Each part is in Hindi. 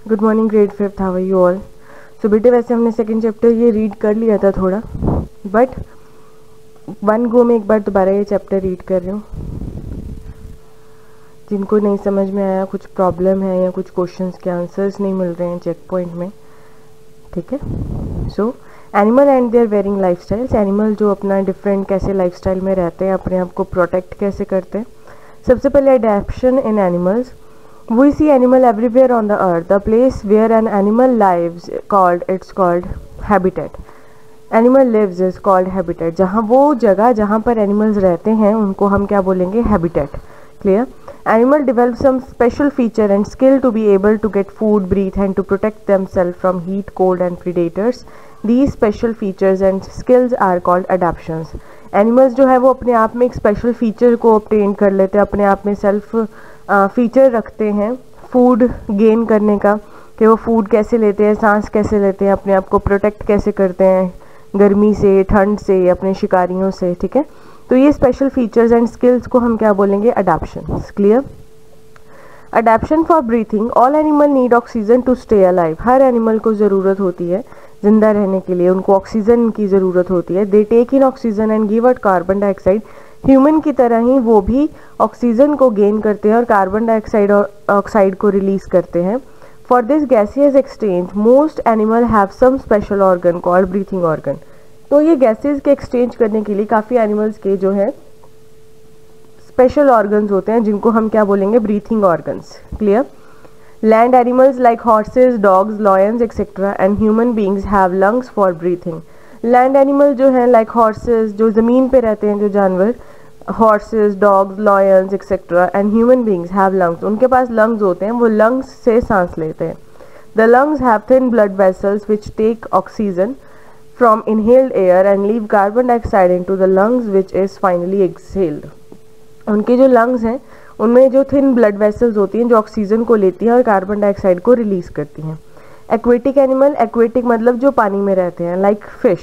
Good morning grade 5th, how are you all. So बेटे वैसे हमने सेकंड चैप्टर ये रीड कर लिया था थोड़ा, बट वन गो में एक बार दोबारा ये चैप्टर रीड कर रही हूँ। जिनको नहीं समझ में आया, कुछ प्रॉब्लम है या कुछ क्वेश्चंस के आंसर्स नहीं मिल रहे हैं चेक पॉइंट में, ठीक है। So animal and their varying lifestyles. Animal जो अपना डिफरेंट कैसे लाइफस्टाइल में रहते हैं, अपने आप को प्रोटेक्ट कैसे करते हैं। सबसे पहले अडैप्शन इन animals. We see animal everywhere on the earth. The place where an animal lives it's called habitat. Animal lives is called habitat. जहाँ वो जगह जहाँ पर animals रहते हैं उनको हम क्या बोलेंगे, habitat. Clear? Animal develop some special feature and skill to be able to get food, breathe and to protect themselves from heat, cold and predators. These special features and skills are called adaptations. Animals जो है वो अपने आप में एक special feature को obtain कर लेते हैं, अपने आप में self फीचर रखते हैं फूड गेन करने का, कि वो फूड कैसे लेते हैं, सांस कैसे लेते हैं, अपने आप को प्रोटेक्ट कैसे करते हैं गर्मी से, ठंड से, अपने शिकारियों से, ठीक है। तो ये स्पेशल फीचर्स एंड स्किल्स को हम क्या बोलेंगे, adaptation. Clear? Adaptation for breathing. All animal need oxygen to stay alive. हर एनिमल को ज़रूरत होती है जिंदा रहने के लिए, उनको ऑक्सीजन की ज़रूरत होती है। They take in oxygen and give out carbon dioxide. Human की तरह ही वो भी ऑक्सीजन को गेन करते हैं और कार्बन डाइऑक्साइड और ऑक्साइड को रिलीज करते हैं। For this gaseous exchange most animal have some special organ called breathing organ. तो ये गैसेस के एक्सचेंज करने के लिए काफ़ी एनिमल्स के जो है स्पेशल ऑर्गन्स होते हैं, जिनको हम क्या बोलेंगे, breathing organs. Clear? Land animals like horse's, dogs, lions etcetera and human beings have lungs for breathing. Land animal जो है लाइक हॉर्सेज, जो ज़मीन पे रहते हैं जो जानवर, horses, dogs, lions etcetera and human beings have lungs. उनके पास लंग्स होते हैं, वो लंग्स से सांस लेते हैं। The lungs have thin blood vessels which take oxygen from inhaled air and leave carbon dioxide into the lungs which is finally exhaled. उनके जो लंग्स हैं उनमें जो थिन ब्लड वेसल्स होती हैं जो ऑक्सीजन को लेती हैं और कार्बन डाइऑक्साइड को रिलीज करती हैं। एक्वेटिक एनिमल, एक्वेटिक मतलब जो पानी में रहते हैं, like fish,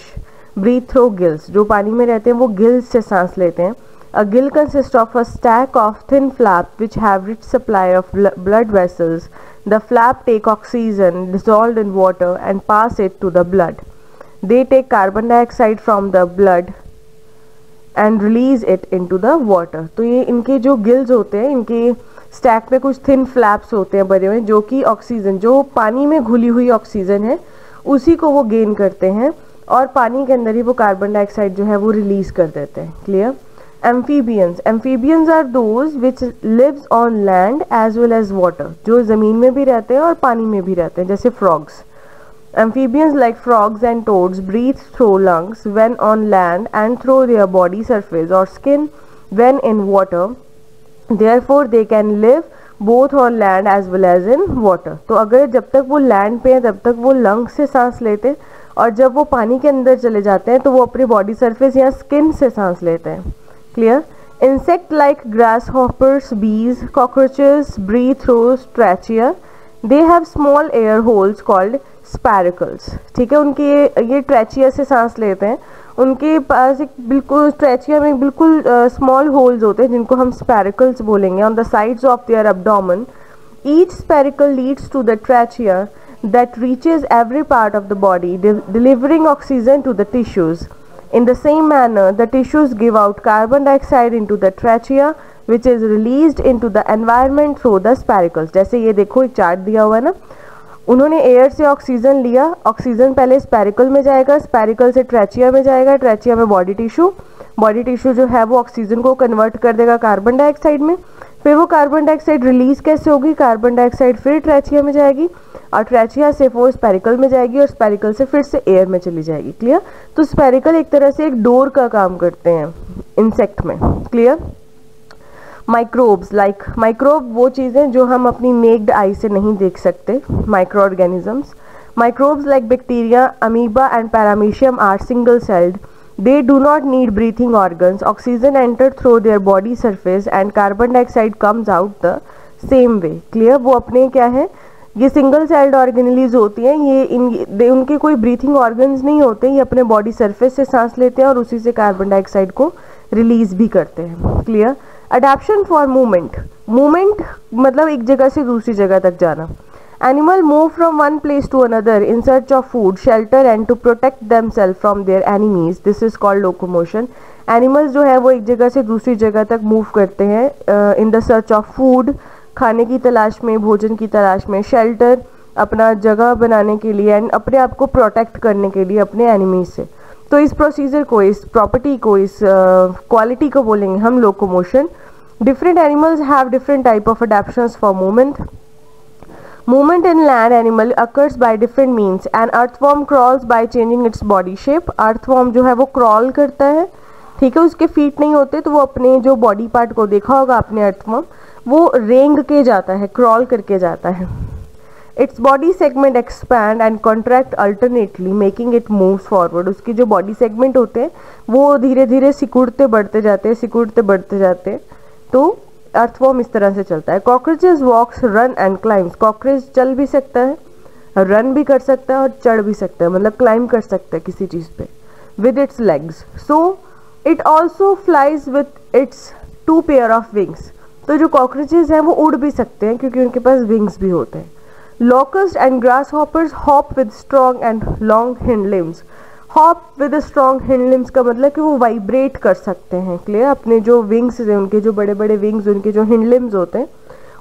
breathe through gills. जो पानी में रहते हैं वो गिल्स से सांस लेते हैं। A gill consists of a stack of thin flap which have rich supply of blood vessels. The flap take oxygen dissolved in water and pass it to the blood. They take carbon dioxide from the blood and release it into the water. तो ये इनके जो गिल्स होते हैं, इनके स्टैक में कुछ थिन फ्लैप्स होते हैं बने हुए, जो कि ऑक्सीजन, जो पानी में घुली हुई ऑक्सीजन है उसी को वो गेन करते हैं और पानी के अंदर ही वो कार्बन डाइऑक्साइड जो है वो रिलीज कर देते हैं। Clear? Amphibians. Amphibians are those which lives on land as well as water. जो ज़मीन में भी रहते हैं और पानी में भी रहते हैं, जैसे frogs. Amphibians like frogs and toads breathe through lungs when on land and through their body surface or skin when in water. Therefore they can live both on land as well as in water. तो अगर जब तक वो land पे हैं तब तक वो lungs से सांस लेते हैं और जब वो पानी के अंदर चले जाते हैं तो वो अपने body surface या skin से सांस लेते हैं। Clear? Insect like grasshoppers, bees, cockroaches breathe through trachea. They have small air holes called spiracles. ठीक है, उनके ये ट्रैचिया से सांस लेते हैं। उनके पास एक बिल्कुल ट्रैचिया में बिल्कुल स्मॉल होल्स होते हैं जिनको हम स्पैरिकल्स बोलेंगे on the sides of their abdomen. Each spiracle leads to the trachea that reaches every part of the body, delivering oxygen to the tissues. In the same manner, the tissues give out carbon dioxide into the trachea, which is released into the environment through the spiracles. जैसे ये देखो एक चार्ट दिया हुआ है ना, उन्होंने एयर से ऑक्सीजन लिया, ऑक्सीजन पहले स्पैरिकल में जाएगा, स्पैरिकल से ट्रैचिया में जाएगा, ट्रैचिया में बॉडी टिश्यू जो है वो ऑक्सीजन को कन्वर्ट कर देगा कार्बन डाइऑक्साइड में। फिर वो कार्बन डाइऑक्साइड रिलीज कैसे होगी, कार्बन डाइऑक्साइड फिर ट्रैचिया में जाएगी और ट्रैचिया से वो स्पैरिकल में जाएगी और स्पैरिकल से फिर से एयर में चली जाएगी। क्लियर? तो स्पैरिकल एक तरह से एक डोर का काम करते हैं इंसेक्ट में। क्लियर? माइक्रोब्स, लाइक माइक्रोब वो चीज़ें जो हम अपनी नेक्ड आई से नहीं देख सकते, micro organisms. Microbes like bacteria, amoeba and paramecium are single celled. They do not need breathing organs. Oxygen enters through their body surface and carbon dioxide comes out the same way. Clear? वो अपने क्या है, ये सिंगल सेल्ड ऑर्गेनेलीज होती हैं, ये उनके कोई ब्रीथिंग ऑर्गन्स नहीं होते, ये अपने बॉडी सरफेस से सांस लेते हैं और उसी से कार्बन डाइऑक्साइड को रिलीज भी करते हैं। Clear? Adaptation for movement, movement मतलब एक जगह से दूसरी जगह तक जाना। Animal move from one place to another in search of food, shelter and to protect themselves from their enemies. This is called locomotion. Animals जो है वो एक जगह से दूसरी जगह तक मूव करते हैं in the search of food, खाने की तलाश में, भोजन की तलाश में, शेल्टर अपना जगह बनाने के लिए, एंड अपने आप को प्रोटेक्ट करने के लिए अपने एनिमीज से. तो इस प्रोसीजर को, इस प्रॉपर्टी को, इस क्वालिटी को बोलेंगे हम locomotion. Different animals have different type of adaptations for movement. Movement in land animal occurs by different means. An earthworm crawls by changing its body shape. Earthworm जो है वो crawl करता है, ठीक है, उसके फीट नहीं होते तो वो अपने जो बॉडी पार्ट को देखा होगा आपने earthworm, वो रेंग के जाता है, crawl करके जाता है. Its body segment expand and contract alternately, making it moves forward. उसकी जो body segment होते हैं वो धीरे धीरे सिकुड़ते बढ़ते जाते हैं, सिकुड़ते बढ़ते जाते हैं. तो अर्थवॉर्म इस तरह से चलता है. Cockroaches walks, run and climbs. Cockroach चल भी सकता है, रन भी कर सकता है और चढ़ भी सकता है, मतलब क्लाइम कर सकता है किसी चीज़ पे with its legs. So it also flies with its 2 pair of wings. तो जो कॉकरोचेस हैं वो उड़ भी सकते हैं क्योंकि उनके पास विंग्स भी होते हैं. Locust and grass hoppers hop with strong and long hind limbs. Hop with strong hind limbs का मतलब कि वो वाइब्रेट कर सकते हैं. क्लियर. अपने जो विंग्स हैं, उनके जो बड़े बड़े विंग्स, उनके जो हिंड लिम्स होते हैं,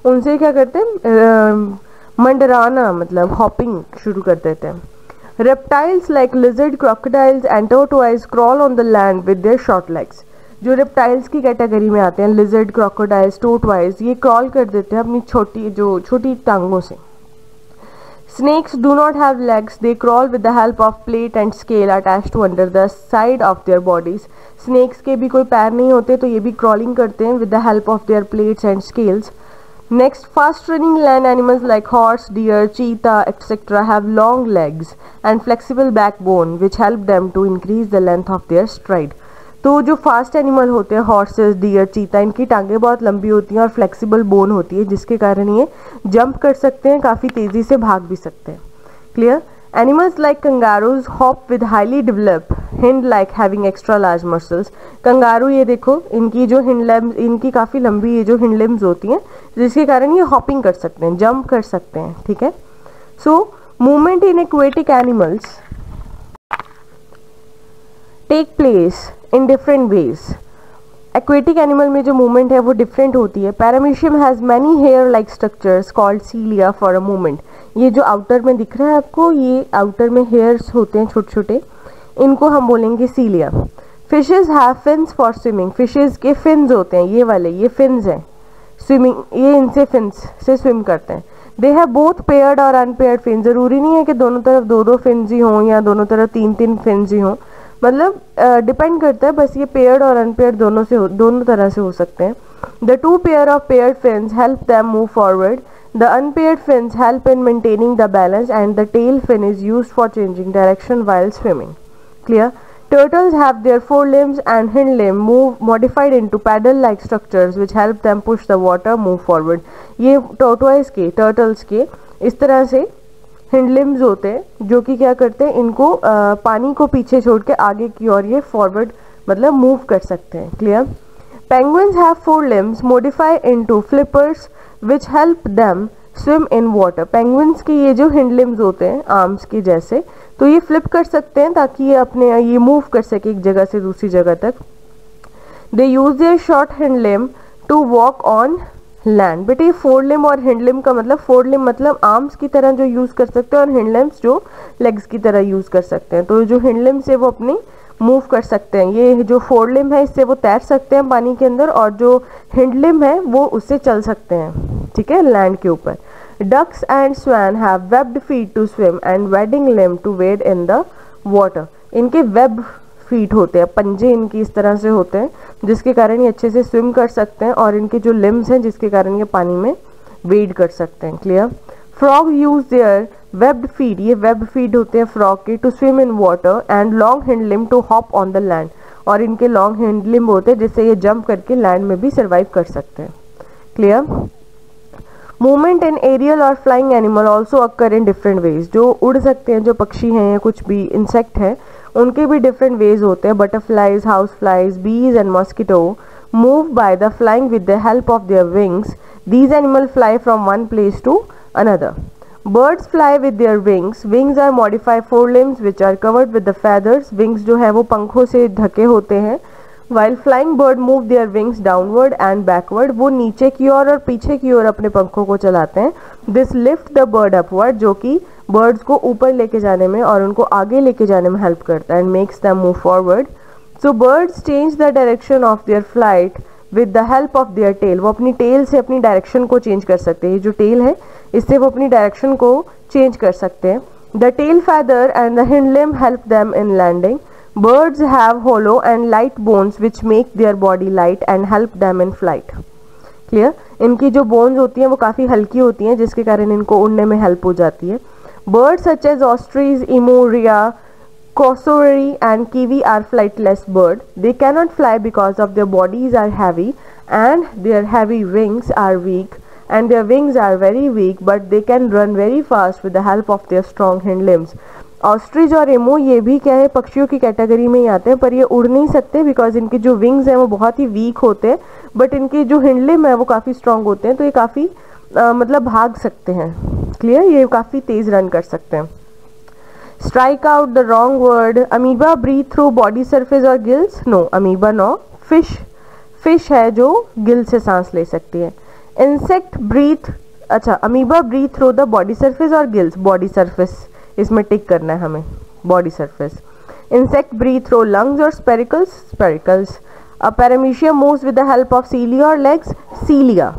उनसे क्या करते हैं, मंडराना मतलब हॉपिंग शुरू कर देते हैं. Reptiles like lizard, crocodiles and tortoise crawl on the land with their short legs. जो रेप्टाइल्स की कैटेगरी में आते हैं, लिजर्ड, क्रोकोडाइल्स, टोर्टोइज, ये क्रॉल कर देते हैं अपनी छोटी टांगों से. Snakes do not have legs. They crawl with the help of plate and scale attached to under the side of their bodies. Snakes के भी कोई पैर नहीं होते तो ये भी crawling करते हैं with the help of their plates and scales. Next, fast running land animals like horse, deer, cheetah, etc. have long legs and flexible backbone which help them to increase the length of their stride. तो जो फास्ट एनिमल होते हैं, हॉर्सेस, डियर, चीता, इनकी टांगें बहुत लंबी होती हैं और फ्लेक्सिबल बोन होती है जिसके कारण ये जंप कर सकते हैं, काफ़ी तेज़ी से भाग भी सकते हैं. Clear. Animals like kangaroos hop with highly developed hind like having extra large muscles. Kangaroo ये देखो, इनकी जो हिंड लिम्स, इनकी काफ़ी लंबी ये जो हिंड लिम्स होती हैं जिसके कारण ये हॉपिंग कर सकते हैं, जंप कर सकते हैं. ठीक है. So movement in aquatic animals take place in different ways. Aquatic animal में जो मूवमेंट है वो डिफरेंट होती है. Paramecium has many hair like structures called cilia for a movement. ये जो आउटर में दिख रहा है आपको, ये आउटर में हेयर्स होते हैं छोटे छोटे, इनको हम बोलेंगे cilia. Fishes have fins for swimming. Fishes के फिन्स होते हैं, ये वाले, ये फिन्स हैं स्विमिंग, ये इनसे फिन्स से स्विम करते हैं. दे हैव बोथ पेयर्ड और अनपेयर्ड फिन. ज़रूरी नहीं है कि दोनों तरफ 2-2 फिन्स ही हों या दोनों तरफ 3-3 फिन्स ही हों, मतलब डिपेंड करता है. बस ये पेयर्ड और अनपेयर्ड दोनों तरह से हो सकते हैं. The 2 pair of paired fins help them move forward. The unpaired fins help in maintaining the balance and the tail fin is used for changing direction while swimming. Clear. Turtles have their forelimbs and hind limb modified into paddle-like structures which help them push the water move forward. ये tortoise के, turtles के इस तरह से हिंड लिम्स होते हैं जो कि क्या करते हैं, इनको पानी को पीछे छोड़ के आगे की ओर ये फॉरवर्ड मतलब मूव कर सकते हैं. Clear. Penguins have 4 limbs modified into flippers which help them swim in water. Penguins के ये जो हिंड लिम्स होते हैं आर्म्स के जैसे, तो ये फ्लिप कर सकते हैं ताकि ये अपने ये मूव कर सके एक जगह से दूसरी जगह तक. They use their short hind limb to walk on land. बेटे ये 4 लिम्ब और हिंड लिम्ब का मतलब, 4 लिम्ब मतलब आर्म्स की तरह जो यूज़ कर सकते हैं और हिंड लिम्ब्स जो लेग्स की तरह यूज़ कर सकते हैं. तो जो हिंड लिम्ब से वो अपनी मूव कर सकते हैं. ये जो 4 लिम्ब है इससे वो तैर सकते हैं पानी के अंदर, और जो हिंड लिम्ब है वो उससे चल सकते हैं, ठीक है, लैंड के ऊपर. Ducks and swan have webbed feet to swim and webbing limb to wade in the water. इनके वेब फीट होते हैं, पंजे इनकी इस तरह से होते हैं जिसके कारण ये अच्छे से स्विम कर सकते हैं, और इनके जो लिम्स हैं जिसके कारण ये पानी में वेड कर सकते हैं. Clear. Frog use their webbed feet. ये वेब फीट होते हैं फ्रॉग के to swim in water and long hind limb to hop on the land. और इनके लॉन्ग हिंड लिम्ब होते हैं जिससे ये जंप करके लैंड में भी सर्वाइव कर सकते हैं. क्लियर. मूवमेंट इन एरियल और flying animal also occur in different veg. जो उड़ सकते हैं, जो पक्षी हैं या कुछ भी इंसेक्ट हैं, उनके भी डिफरेंट वेज होते हैं. Butterflies, house flies, bees and mosquito move by the flying with the help of their wings. These animal fly from one place to another. Birds fly with their wings. Wings are modified forelimbs which are covered with the feathers. Wings जो है वो पंखों से ढके होते हैं. While flying bird move their wings downward and backward. वो नीचे की ओर और पीछे की ओर अपने पंखों को चलाते हैं. This lift the bird upward, जो कि birds को ऊपर लेके जाने में और उनको आगे लेके जाने में help करता है and makes them move forward. So birds change the direction of their flight with the help of their tail. वो अपनी tail से अपनी direction को change कर सकते हैं. ये जो tail है इससे वो अपनी direction को change कर सकते हैं. The tail feather and the hind limb help them in landing. Birds have hollow and light bones which make their body light and help them in flight. Clear? इनकी जो bones होती हैं वो काफ़ी हल्की होती हैं जिसके कारण इनको उड़ने में help हो जाती है. Birds such as ostrich, emu, rhea, cassowary and kiwi are flightless bird. They cannot fly because of their bodies are heavy and their heavy wings are weak and their wings are very weak, but they can run very fast with the help of their strong hind limbs. Ostrich और एमो ये भी क्या है पक्षियों की कैटेगरी में ही आते हैं, पर ये उड़ नहीं सकते बिकॉज इनके जो विंग्स हैं वो बहुत ही वीक होते हैं, बट इनके जो हिंड लिम्ब है वो काफ़ी स्ट्रांग होते हैं, तो ये काफ़ी मतलब भाग सकते हैं. क्लियर? ये काफ़ी तेज़ रन कर सकते हैं. Strike out the wrong word. Amoeba breathe through body surface और gills. No, amoeba no. Fish है जो गिल से सांस ले सकती है. इंसेक्ट ब्रीथ, अच्छा, amoeba breathe through the body surface और गिल्स. बॉडी सरफेस इसमें टिक करना है हमें, body surface. Insect breathe through lungs और spiracles. A paramecium moves with the help of cilia और legs. Cilia.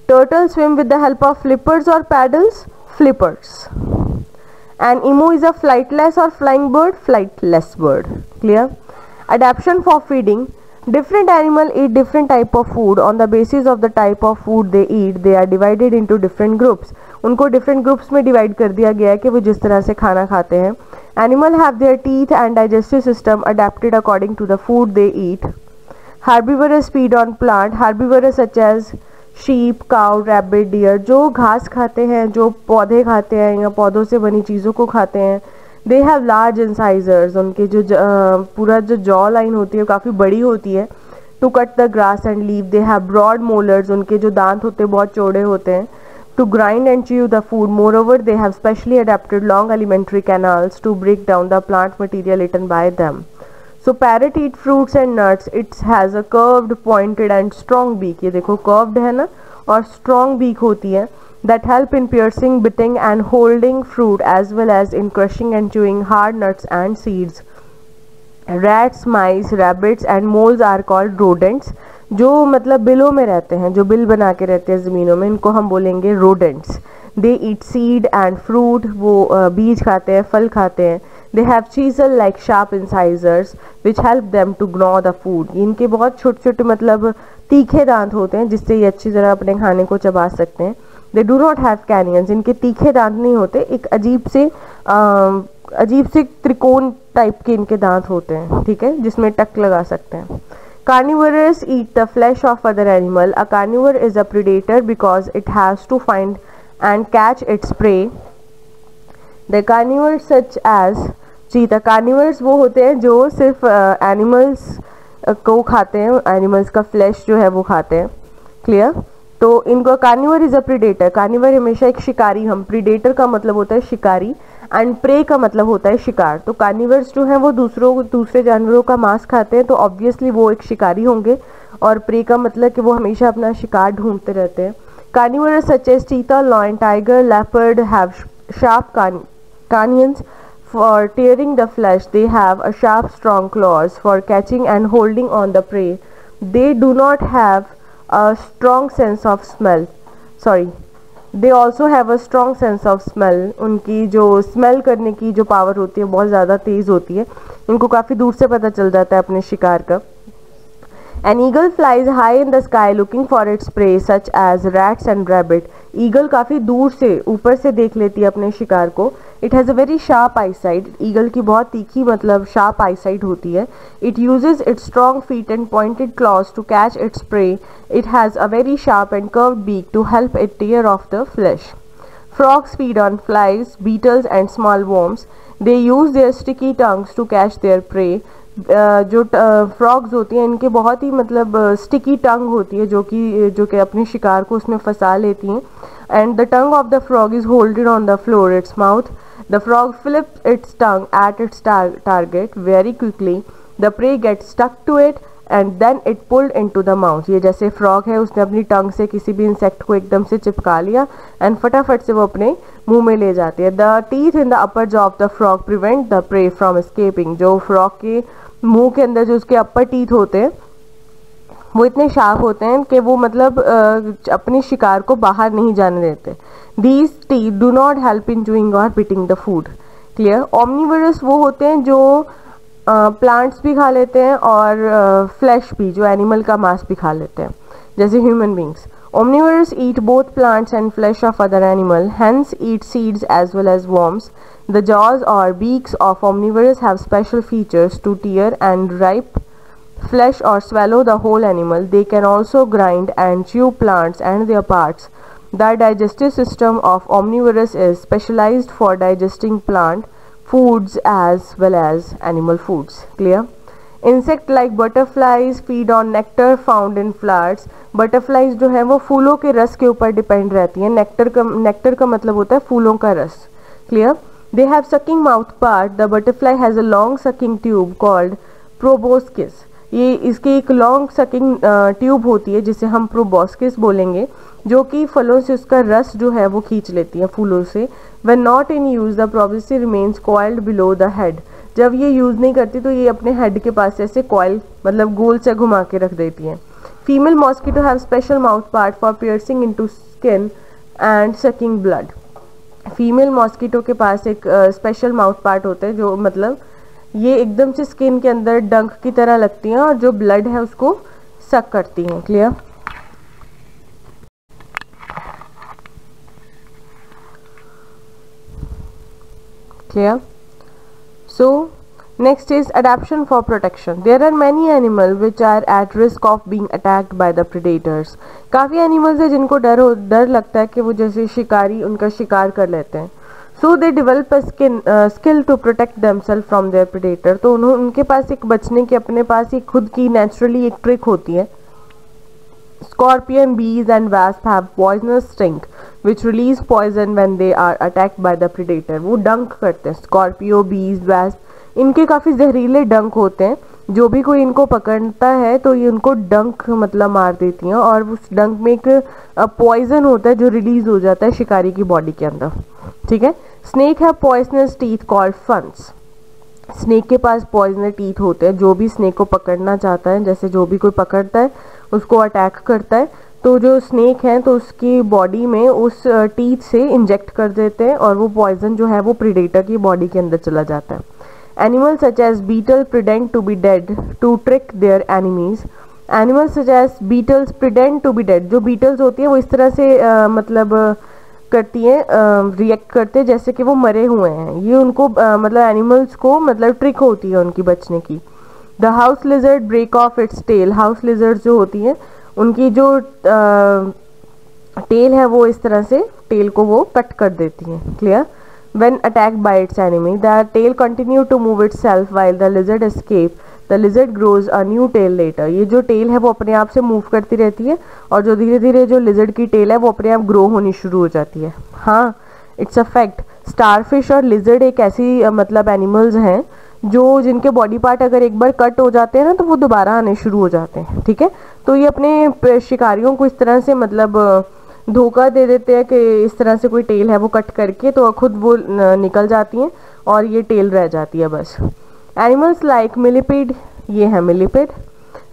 Turtle swim with the help of flippers और paddles. Flippers. An emu is a flightless or flying bird. Flightless bird. Clear? Adaptation for feeding. Different animal eat different type of food. On the basis of the type of food they eat, they are divided into different groups. उनको different groups में divide कर दिया गया है कि वो जिस तरह से खाना खाते हैं. Animal have their teeth and digestive system adapted according to the food they eat. Herbivorous feed on plant. Herbivorous such as sheep, cow, rabbit, deer, जो घास खाते हैं, जो पौधे खाते हैं या पौधों से बनी चीज़ों को खाते हैं. They have large incisors. उनके जो पूरा जो जॉ लाइन होती है काफ़ी बड़ी होती है. To cut the grass and leave. They have broad molars. उनके जो दांत होते हैं बहुत चौड़े होते हैं. To grind and chew the food. Moreover they have specially adapted long alimentary canals to break down the plant material eaten by them. So parrot eat fruits and nuts. It has a curved, pointed and strong beak. ये देखो curved है ना, और strong beak होती है. That help in piercing, biting and holding fruit as well as in crushing and chewing hard nuts and seeds. Rats, mice, rabbits and moles are called rodents. जो मतलब बिलों में रहते हैं, जो बिल बना के रहते हैं ज़मीनों में, इनको हम बोलेंगे rodents. They eat seed and fruit. वो बीज खाते हैं, फल खाते हैं. They have chisel like sharp incisors which help them to gnaw the food. इनके बहुत छोटे छोटे मतलब तीखे दांत होते हैं जिससे ये अच्छी तरह अपने खाने को चबा सकते हैं. They do not have canions. इनके तीखे दांत नहीं होते, एक अजीब से त्रिकोण टाइप के इनके दांत होते हैं, ठीक है, जिसमें टक लगा सकते हैं. Carnivores eat the flesh of other animal. A carnivore is a predator because it has to find and catch its prey. The carnivores such as चीता. कार्निवर्स वो होते हैं जो सिर्फ एनिमल्स को खाते हैं, एनिमल्स का फ्लैश जो है वो खाते हैं. क्लियर? तो इनको carnivore is a predator. Carnivore हमेशा एक शिकारी. हम प्रीडेटर का मतलब होता है शिकारी एंड प्रे का मतलब होता है शिकार. तो कार्निवर्स जो हैं वो दूसरे जानवरों का मांस खाते हैं, तो ऑब्वियसली वो एक शिकारी होंगे, और प्रे का मतलब कि वो हमेशा अपना शिकार ढूंढते रहते हैं. कार्निवर सच एज चीता, lion, tiger, leopard have sharp canions for tearing the flesh. They have a sharp strong claws for catching and holding on the prey. They do not have a strong sense of smell. They also have a strong sense of smell. उनकी जो स्मेल करने की जो पावर होती है बहुत ज़्यादा तेज़ होती है. इनको काफ़ी दूर से पता चल जाता है अपने शिकार का. An eagle flies high in the sky looking for its prey such as rats and rabbit. Eagle काफ़ी दूर से ऊपर से देख लेती है अपने शिकार को. It has a very sharp eyesight. Eagle की बहुत तीखी मतलब sharp eyesight होती है. It uses its strong feet and pointed claws to catch its prey. It has a very sharp and curved beak to help it tear off the flesh. Frogs feed on flies, beetles and small worms. They use their sticky tongues to catch their prey. जो फ्रॉग्स होती हैं इनके बहुत ही मतलब स्टिकी टंग होती है जो कि अपने शिकार को उसमें फंसा लेती हैं. and the tongue of the frog is holding on the floor its mouth. The frog flips its tongue at its target very quickly. The prey gets stuck to it and then it pulled into the mouth. ये जैसे फ्रॉग है, उसने अपनी टंग से किसी भी इंसेक्ट को एकदम से चिपका लिया एंड फटाफट से वो अपने मुंह में ले जाती है. The teeth in the upper jaw of the frog prevent the prey from escaping. जो फ्रॉग के मुंह के अंदर जो उसके अपर टीथ होते हैं वो इतने शार्प होते हैं कि वो मतलब अपने शिकार को बाहर नहीं जाने देते. These teeth do not help in chewing और बिटिंग द फूड. क्लियर. ओमनिवरस वो होते हैं जो प्लांट्स भी खा लेते हैं और फ्लैश भी, जो एनिमल का मांस भी खा लेते हैं, जैसे human beings. Omnivores eat both plants and flesh of other animal, hence eat seeds as well as worms. The jaws or beaks of omnivores have special features to tear and rip flesh or swallow the whole animal. They can also grind and chew plants and their parts. The digestive system of omnivores is specialized for digesting plant foods as well as animal foods. Clear? Insect like butterflies feed on nectar found in flowers. Butterflies जो है वो फूलों के रस के ऊपर डिपेंड रहती हैं. नेक्टर का मतलब होता है फूलों का रस. Clear? They have sucking mouth part. The butterfly has a long sucking tube called proboscis. ये इसकी एक लॉन्ग सकिंग ट्यूब होती है जिसे हम प्रोबोस्किस बोलेंगे, जो कि फलों से उसका रस जो है वो खींच लेती है फूलों से. When not in use, the proboscis remains coiled below the head. जब ये यूज़ नहीं करती तो ये अपने हेड के पास ऐसे कॉइल मतलब गोल से घुमा के रख देती हैं. Female mosquito have special mouth part for piercing into skin and sucking blood. Female mosquito के पास एक स्पेशल माउथ पार्ट होता है जो मतलब ये एकदम से स्किन के अंदर डंक की तरह लगती हैं और जो ब्लड है उसको सक करती हैं. Clear. Clear? So next is adaptation for protection. There are many animals which are at risk of being attacked by the predators. काफ़ी एनिमल्स है जिनको डर लगता है कि वो जैसे शिकारी उनका शिकार कर लेते हैं. So they develop a skill to protect themselves from their predator. तो उनके पास एक बचने की अपने पास एक खुद की नेचुरली एक ट्रिक होती है. Scorpion, bees and wasp have poisonous sting which release poison when they are attacked by the predator. वो डंक करते हैं. स्कॉर्पियो, बीज, वास्प इनके काफ़ी जहरीले डंक होते हैं. जो भी कोई इनको पकड़ता है तो ये उनको डंक मतलब मार देती हैं और उस डंक में एक पॉइजन होता है जो रिलीज हो जाता है शिकारी की बॉडी के अंदर. ठीक है. Snake have poisonous teeth called फंस. स्नेक के पास पॉइजनस टीथ होते हैं. जो भी स्नेक को पकड़ना चाहता है, जैसे जो भी कोई पकड़ता है उसको अटैक करता है, तो जो स्नेक है तो उसकी बॉडी में उस टीथ से इंजेक्ट कर देते हैं और वो पॉइजन जो है वो प्रीडेटर की बॉडी के अंदर चला जाता है. Animals such as beetle pretend to be dead to trick their enemies. Animals such as beetles pretend to be dead. जो बीटल्स होती है वो इस तरह से मतलब करती हैं, रिएक्ट करते हैं जैसे कि वो मरे हुए हैं. ये उनको मतलब एनिमल्स को मतलब ट्रिक होती है उनकी बचने की. The house lizard break off its tail. House lizard जो होती हैं उनकी जो टेल है वो इस तरह से टेल को वो कट कर देती हैं. Clear. When attacked by its enemy the tail continue to move itself while the lizard escape. The lizard grows a new tail later. ये जो टेल है वो अपने आप से मूव करती रहती है और जो धीरे धीरे जो लिजर्ड की टेल है वो अपने आप ग्रो होनी शुरू हो जाती है. हाँ, इट्स अ फैक्ट. स्टारफिश और लिजर्ड एक ऐसी मतलब एनिमल्स हैं जो जिनके बॉडी पार्ट अगर एक बार कट हो जाते हैं ना तो वो दोबारा आने शुरू हो जाते हैं. ठीक है. तो ये अपने शिकारियों को इस तरह से मतलब धोखा दे देते हैं कि इस तरह से कोई टेल है वो कट करके तो खुद वो निकल जाती हैं और ये टेल रह जाती है बस. एनिमल्स लाइक मिलिपिड, ये है millipede,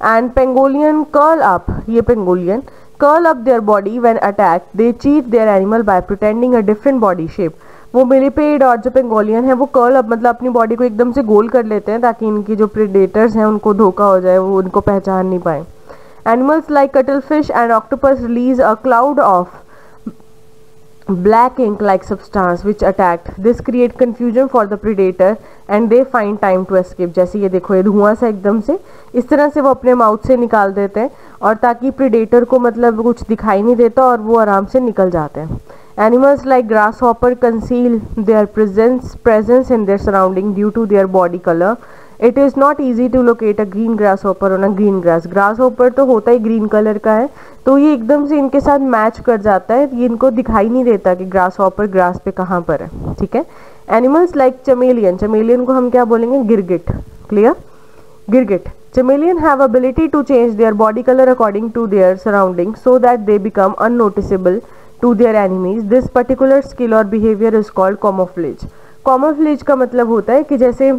and pangolin curl up, ये pangolin curl up their body when attack. They cheat their animal by pretending a different body shape. वो मिलिपेड और जो पेंगोलियन है वो कर्ल अप मतलब अपनी बॉडी को एकदम से गोल कर लेते हैं ताकि इनकी जो प्रेडेटर्स हैं उनको धोखा हो जाए, वो उनको पहचान नहीं पाए. Animals like cuttlefish and octopus release a cloud of black ink like substance which attacked. This create confusion for the predator and they find time to escape. जैसे ये देखो ये धुआं सा एकदम से इस तरह से वो अपने माउथ से निकाल देते हैं और ताकि प्रीडेटर को मतलब कुछ दिखाई नहीं देता और वो आराम से निकल जाते हैं. Animals like grasshopper conceal their presence in their surrounding due to their body color it is not easy to locate a green grasshopper on a green grass. Grasshopper तो होता ही ग्रीन कलर का है, तो ये एकदम से इनके साथ मैच कर जाता है, ये इनको दिखाई नहीं देता कि ग्रास हॉपर ग्रास पे कहाँ पर है, ठीक है। एनिमल्स लाइक चमेलियन, चमेलियन को हम क्या बोलेंगे, गिरगिट, क्लियर, गिरगिट। Chameleon have ability to change their body color according to their surroundings so that they become unnoticeable to their enemies. This particular skill or behavior is called camouflage. Camouflage का मतलब होता है कि जैसे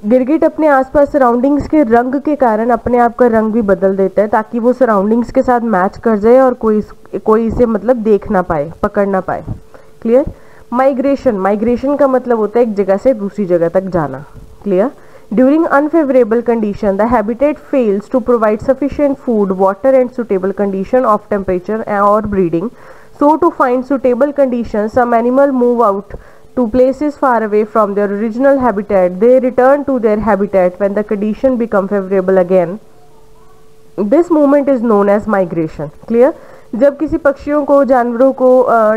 गिरगिट अपने आसपास सराउंडिंग्स के रंग के कारण अपने आप का रंग भी बदल देता है ताकि वो सराउंडिंग्स के साथ मैच कर जाए और कोई इसे मतलब देख ना पाए, पकड़ ना पाए, क्लियर। माइग्रेशन, माइग्रेशन का मतलब होता है एक जगह से दूसरी जगह तक जाना, clear. During unfavorable condition, the habitat fails to provide sufficient food, water and suitable condition of temperature or breeding. So to find suitable conditions, some animal move out to places far away from their original habitat. They return to their habitat when the condition become favorable again. This movement is known as migration. Clear? जब किसी पक्षियों को, जानवरों को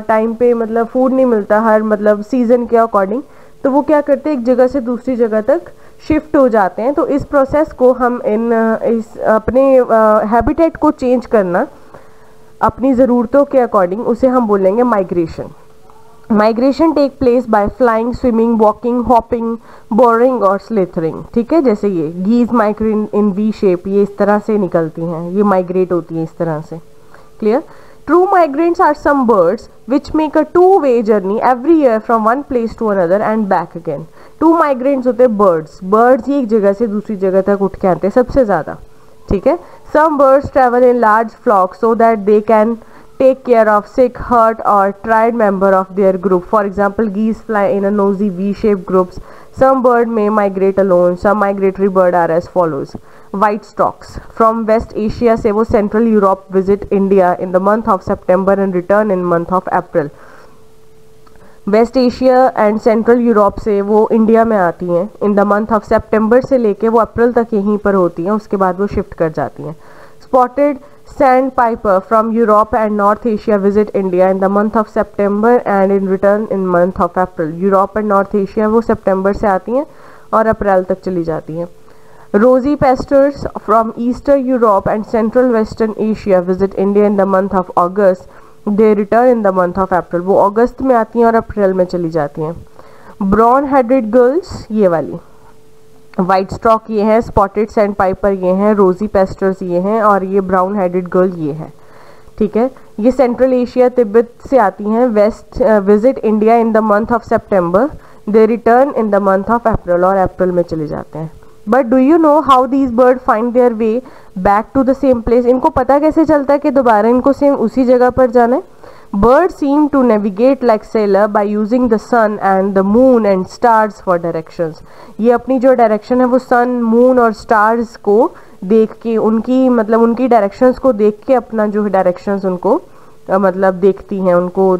टाइम पे मतलब फूड नहीं मिलता हर मतलब सीजन के अकॉर्डिंग, तो वो क्या करते हैं, एक जगह से दूसरी जगह तक शिफ्ट हो जाते हैं। तो इस प्रोसेस को हम इस अपने हैबिटेट को चेंज करना अपनी ज़रूरतों के अकॉर्डिंग, उसे हम बोलेंगे migration. Migration take place by flying, swimming, walking, hopping, boring और स्लिथरिंग, ठीक है। जैसे ये geese migrate in V shape, ये इस तरह से निकलती हैं, ये माइग्रेट होती है इस तरह से, clear. True migrants are some birds which make a two-way journey every year from one place to another and back again. Two migrants होते हैं birds. Birds ही एक जगह से दूसरी जगह तक उठ के आते हैं सबसे ज़्यादा, ठीक है। Some birds travel in large flocks so that they can take care of sick, hurt or tired member of their group. For example, geese fly in a nosy V-shaped groups. Some bird may migrate alone. Some migratory bird are as follows. White storks from West Asia से वो Central Europe visit India in the month of September and return in month of April. West Asia and central Europe से वो इंडिया में आती हैं in the month of September से लेके वो अप्रैल तक यहीं पर होती हैं, उसके बाद वो शिफ्ट कर जाती हैं। Spotted sand Piper from Europe and north Asia visit India in the month of September and in return in month of April. Europe and north Asia वो सितंबर से आती हैं और अप्रैल तक चली जाती हैं। Rosy pastors from Eastern Europe and Central Western Asia visit India in the month of August. They return in the month of April. वो अगस्त में आती हैं और अप्रैल में चली जाती हैं। Brown headed gulls, ये वाली वाइट स्टॉक ये है, स्पॉटेड सैंड पाइपर ये हैं, रोजी पेस्टर्स ये हैं और ये ब्राउन हेडेड गर्ल ये है, ठीक है। ये सेंट्रल एशिया तिब्बत से आती हैं। West visit India in the month of September, they return in the month of April और अप्रैल में चले जाते हैं। But do you know how these bird find their way back to the same place? इनको पता कैसे चलता है कि दोबारा इनको सेम उसी जगह पर जाना है? Birds seem to navigate like sailor by using the sun and the moon and stars for directions. ये अपनी जो डायरेक्शन है वो सन, मून और स्टार्स को देख के उनकी मतलब उनकी डायरेक्शंस को देख के अपना जो डायरेक्शंस उनको मतलब देखती हैं, उनको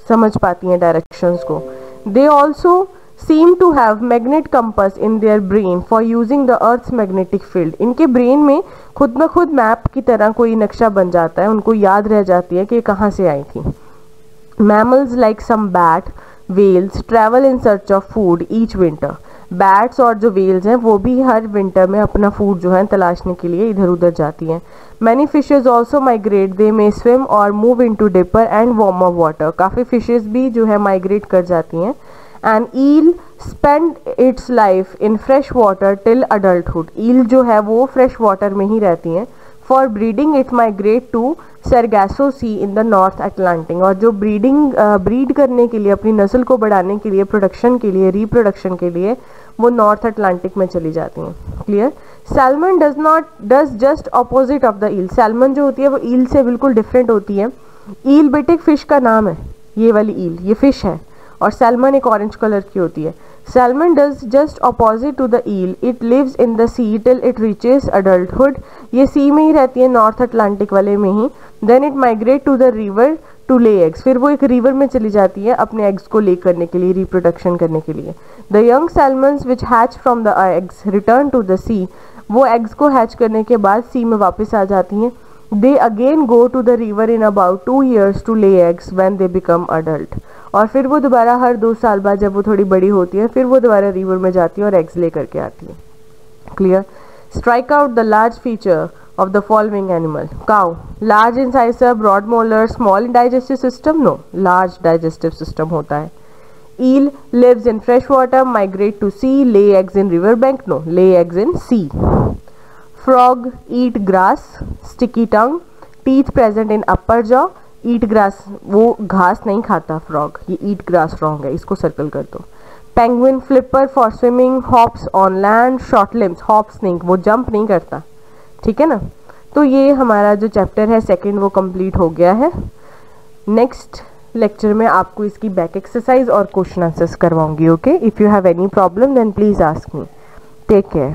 समझ पाती हैं डायरेक्शंस को। They also seem to have magnet compass in their brain for using the earth's magnetic field. इनके ब्रेन में खुद ब खुद मैप की तरह कोई नक्शा बन जाता है, उनको याद रह जाती है कि कहाँ से आई थी। Mammals like some bat, whales travel in search of food each winter. Bats और जो वेल्स हैं वो भी हर विंटर में अपना फूड जो है तलाशने के लिए इधर उधर जाती हैं। Many fishes also migrate, they may swim और move into deeper and warmer water. काफ़ी फिशेज भी जो है माइग्रेट कर जाती हैं। And eel spend its life in fresh water till adulthood. Eel जो है वो फ्रेश वाटर में ही रहती हैं। For breeding it migrate to Sargasso Sea in the North Atlantic. और जो ब्रीड करने के लिए, अपनी नस्ल को बढ़ाने के लिए, प्रोडक्शन के लिए, रिप्रोडक्शन के लिए वो नॉर्थ अटलांटिक में चली जाती हैं। Clear? Salmon does just opposite of the eel. Salmon जो होती है वो ईल से बिल्कुल डिफरेंट होती है। ईल बेटे फिश का नाम है, ये वाली ईल ये फिश है, और सैल्मन एक ऑरेंज कलर की होती है। Salmon does just opposite to the eel, it lives in the sea till it reaches adulthood. ये सी में ही रहती है, नॉर्थ अटलांटिक वाले में ही। Then it migrate to the river to lay eggs. फिर वो एक रिवर में चली जाती है अपने एग्स को ले करने के लिए, रिप्रोडक्शन करने के लिए। The young salmons which hatch from the eggs return to the sea. वो एग्स को हैच करने के बाद सी में वापस आ जाती हैं। They again go to the river in about 2 years to lay eggs when they become adult. और फिर वो दोबारा हर 2 साल बाद जब वो थोड़ी बड़ी होती है फिर वो दोबारा रिवर में जाती है और एग्स ले करके आती है। Clear? Strike out the large feature of the following animal. Cow, large incisor, broad molar, small digestive system, no, large digestive system होता है। Eel lives in fresh water, migrate to sea, lay eggs in river bank, no, lay eggs in sea. Frog eat grass, sticky tongue, teeth present in upper jaw, eat grass, वो घास नहीं खाता frog, ये eat grass wrong है, इसको circle कर दो। Penguin flipper for swimming, hops on land, short limbs, hops नहीं, वो jump नहीं करता, ठीक है ना। तो ये हमारा जो चैप्टर है सेकंड वो कंप्लीट हो गया है। नेक्स्ट लेक्चर में आपको इसकी बैक एक्सरसाइज और क्वेश्चन आंसर्स करवाऊंगी। Okay, if you have any problem then please ask me. Take care.